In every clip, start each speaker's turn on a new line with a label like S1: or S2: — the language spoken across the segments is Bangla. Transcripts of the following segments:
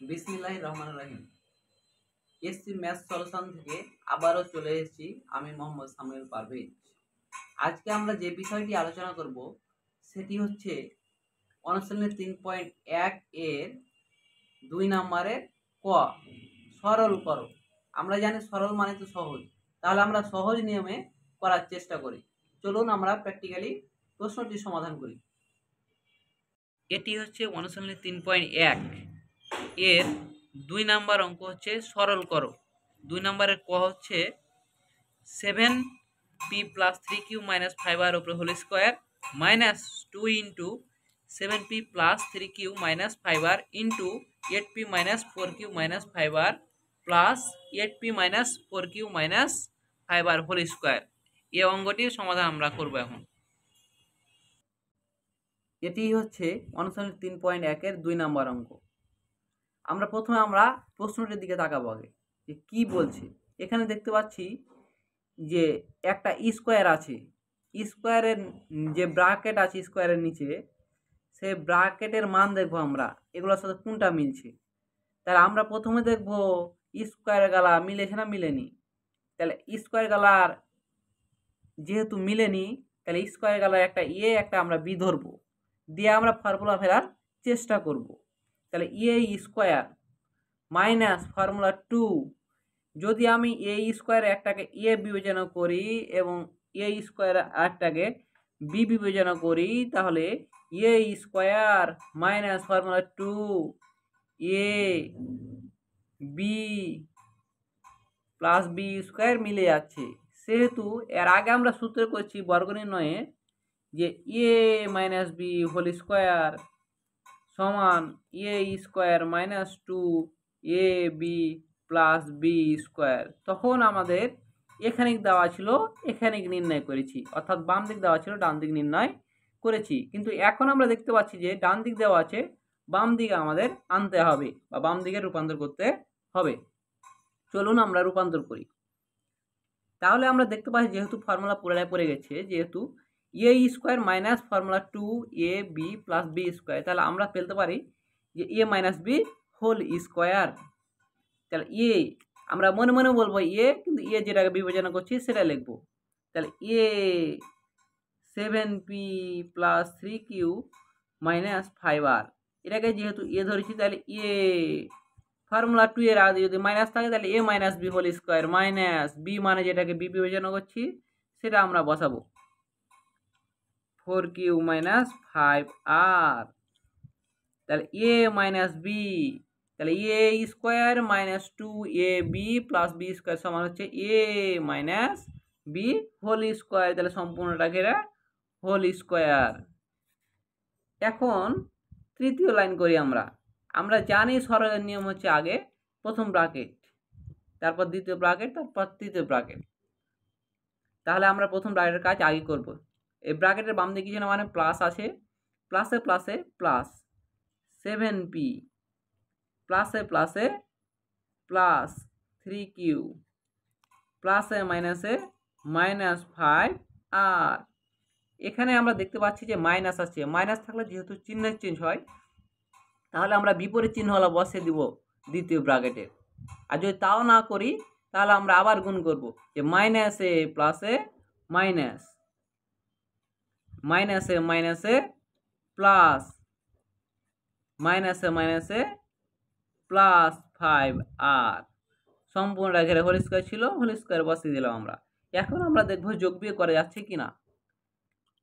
S1: বিসমিল্লাহির রহমানির রহিম। এসসি ম্যাথ সলিউশন থেকে আবারও চলে এসেছি আমি মোহাম্মদ সামিউল পারভেজ। আজকে আমরা যে বিষয়টি আলোচনা করব সেটি হচ্ছে অনুশীলনী 3.1 এর 2 নম্বরের ক, সরল করো। আমরা জানি সরল মানে তো সহজ, তাহলে আমরা সহজ নিয়মে করার চেষ্টা করি। চলুন আমরা প্র্যাকটিক্যালি প্রশ্নটি সমাধান করি। এটি হচ্ছে অনুশীলনী 3.1 এর 2 নম্বর অঙ্ক হচ্ছে সরল করো। 2 নম্বরের ক হচ্ছে 7p + 3q - 5r উপরে whole square minus 2 into 7p + 3q - 5r into 8p - 4q - 5r plus 8p - 4q - 5r whole square. এই অঙ্কটির সমাধান আমরা করব এখন। এটি হচ্ছে অনুশীলনী 3.1 এর 2 নম্বর অঙ্ক। প্রথমে আমরা প্রশ্নটির দিকে তাকাবো আগে যে কি বলছে। এখানে দেখতে পাচ্ছি যে একটা স্কোয়ার আছে, স্কোয়ারের যে ব্র্যাকেট আছে স্কোয়ারের নিচে, সেই ব্র্যাকেটের মান দেখবো আমরা এগুলোর সাথে কোনটা মিলছে। তাহলে আমরা প্রথমে দেখবো স্কোয়ার গালা মিলেছে না মিলেনি। তাহলে স্কোয়ার গালার যেহেতু মিলেনি, তাহলে স্কোয়ার গালার একটা একটা আমরা বি ধরবো, দিয়ে আমরা ফর্মুলা ফেরার চেষ্টা করব। তাহলে স্কোয়ার মাইনাস ফর্মুলা 2, যদি আমি স্কোয়ার একটাকে বিবেচনা করি এবং স্কোয়ার আরেকটাকে বি বিবেচনা করি, তাহলে square minus formula 2 b plus b square মিলে যাচ্ছে। সেহেতু এর আগে আমরা সূত্র করছি বর্গনির্ণয়ে যে মাইনাস বি হোল স্কোয়ার সমান square minus 2 b plus b square. তখন আমাদের এখানিক দেওয়া ছিল, এখানিক নির্ণয় করেছি, অর্থাৎ বাম দিক দেওয়া ছিল, ডান দিক নির্ণয় করেছি। কিন্তু এখন আমরা দেখতে পাচ্ছি যে ডান দিক দেওয়া আছে, বাম দিকে আমাদের আনতে হবে বা বাম দিকে রূপান্তর করতে হবে। চলুন আমরা রূপান্তর করি। তাহলে আমরা দেখতে পাচ্ছি যেহেতু ফর্মুলা পুরাই পড়ে গেছে, যেহেতু square minus formula 2 b plus b square, তাহলে আমরা ফেলতে পারি যে মাইনাস বি হোল স্কোয়ার। তাহলে আমরা মনে মনে বলবো কিন্তু যেটাকে বিবেচনা করছি সেটা লিখবো। তাহলে 7p + 3q - 5r, এটাকে যেহেতু ধরেছি, তাহলে ফর্মুলা 2 এর আগে যদি মাইনাস থাকে তাহলে minus b whole square minus b মানে যেটাকে বি বিবেচনা করছি সেটা আমরা বসাবো 4q - 5r। তাহলে মাইনাস বি, তাহলে square minus 2ab plus b square সমান হচ্ছে মাইনাস বি হোল স্কোয়ার। তাহলে সম্পূর্ণটা ঘেরা হোল স্কোয়ার। এখন তৃতীয় লাইন করি আমরা জানি সরলের নিয়ম হচ্ছে আগে প্রথম ব্র্যাকেট, তারপর দ্বিতীয় ব্র্যাকেট, তারপর তৃতীয় ব্র্যাকেট। তাহলে আমরা প্রথম ব্র্যাকেটের কাজ আগে করব। এই ব্র্যাকেটের বাম দিকে যেন মানে প্লাস আছে, প্লাসে প্লাসে প্লাস 7p প্লাসে প্লাসে প্লাস 3q প্লাসে মাইনাসে মাইনাস 5r। এখানে আমরা দেখতে পাচ্ছি যে মাইনাস আছে, মাইনাস থাকলে যেহেতু চিহ্নের চেঞ্জ হয়, তাহলে আমরা বিপরীত চিহ্নওয়ালা বসিয়ে দিব দ্বিতীয় ব্র্যাকেটে। আর যদি তাও না করি তাহলে আমরা আবার গুণ করব যে মাইনাসে প্লাসে মাইনাস, মাইনাসে মাইনাসে প্লাস, মাইনাসে মাইনাসে প্লাস 5r। সম্পূর্ণটা ঘেরে হোল স্কোয়ার ছিল, হোল স্কোয়ার বসিয়ে দিলাম আমরা। এখন আমরা দেখবো যোগ বিয়োগ করা যাচ্ছে কিনা।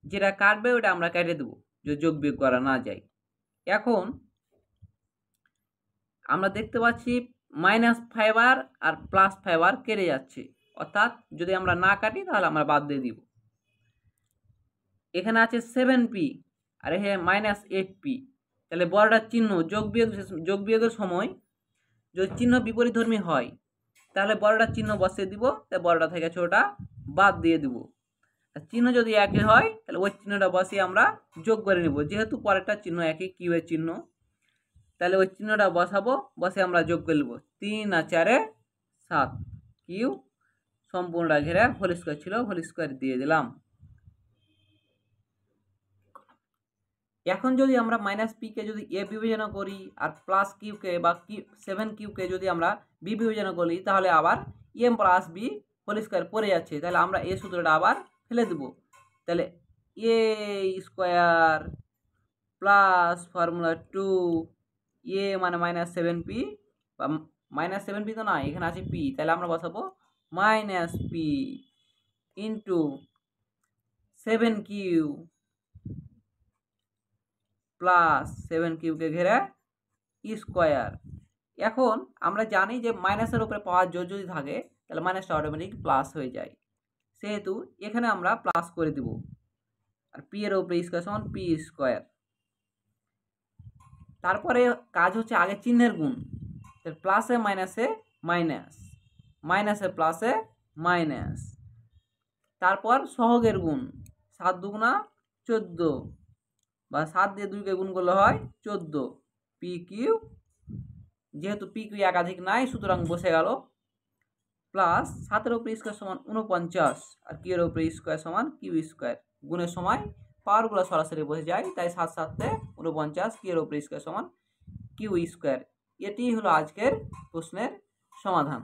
S1: যেটা কাটবে ওটা আমরা কেটে দেবো যদি যোগ বিয়োগ করা না যায়। এখন আমরা দেখতে পাচ্ছি মাইনাস 5r আর প্লাস 5r কেটে যাচ্ছে, অর্থাৎ যদি আমরা না কাটি তাহলে আমরা বাদ দিয়ে দিব। এখানে আছে 7p আর এখানে মাইনাস 8p। তাহলে বড়টার চিহ্ন যোগ বিয়োগের সময় যদি চিহ্ন বিপরীতধর্মী হয় তাহলে বড়টার চিহ্ন বসিয়ে দিব, তাই বড়টা থেকে ছোটটা বাদ দিয়ে দিব। আর চিহ্ন যদি একই হয় তাহলে ওই চিহ্নটা বসিয়ে আমরা যোগ করে নেব। যেহেতু পরেরটা চিহ্ন একই, কিউয়ের চিহ্ন, তাহলে ওই চিহ্নটা বসাবো, বসে আমরা যোগ করে নেব। 3 আর 4 7, কিউ সম্পূর্ণটা ঘেরা হোল স্কোয়ার ছিল, হোল স্কোয়ার দিয়ে দিলাম। এখন যদি আমরা মাইনাস পিকে যদি এ বিবেচনা করি আর প্লাস কিউকে বা সেভেন কিউকে যদি আমরা বি বিবেচনা করি, তাহলে আবার m plus b whole square পড়ে যাচ্ছে। তাহলে আমরা এই সূত্রটা আবার ফেলে দেবো। তাহলে এ স্কোয়ার প্লাস ফর্মুলা 2 এ মানে মাইনাস 7p, বা মাইনাস 7p তো না, এখানে আছে পি, তাহলে আমরা বসাবো minus P into 7q plus 7কে ঘেরে স্কোয়ার। এখন আমরা জানি যে মাইনাসের উপরে পাওয়ার জোর যদি থাকে তাহলে মাইনাসটা অটোমেটিক প্লাস হয়ে যায়, সেহেতু এখানে আমরা প্লাস করে দেব। আর পি এর উপরে স্কোয়ার সমান পি স্কোয়ার। তারপরে কাজ হচ্ছে আগে চিহ্নের গুণ, প্লাসে মাইনাসে মাইনাস, মাইনাসে প্লাসে মাইনাস। তারপর সহগের গুণ, 7 দুগুণা 14, বা 7 দিয়ে 2কে গুণ করলে হয় 14 পি কিউ, যেহেতু পি কিউ একাধিক নাই সুতরাং বসে গেল, প্লাস 7-এর উপরে স্কোয়ার সমান 49, আর কিউ এর উপরে স্কোয়ার সমান কিউ স্কোয়ার। গুণের সময় পাওয়ারগুলো সরাসরি বসে যায়, তাই 7 7 49, কিউ এর উপরে স্কোয়ার সমান কিউ স্কোয়ার। এটি হলো আজকের প্রশ্নের সমাধান।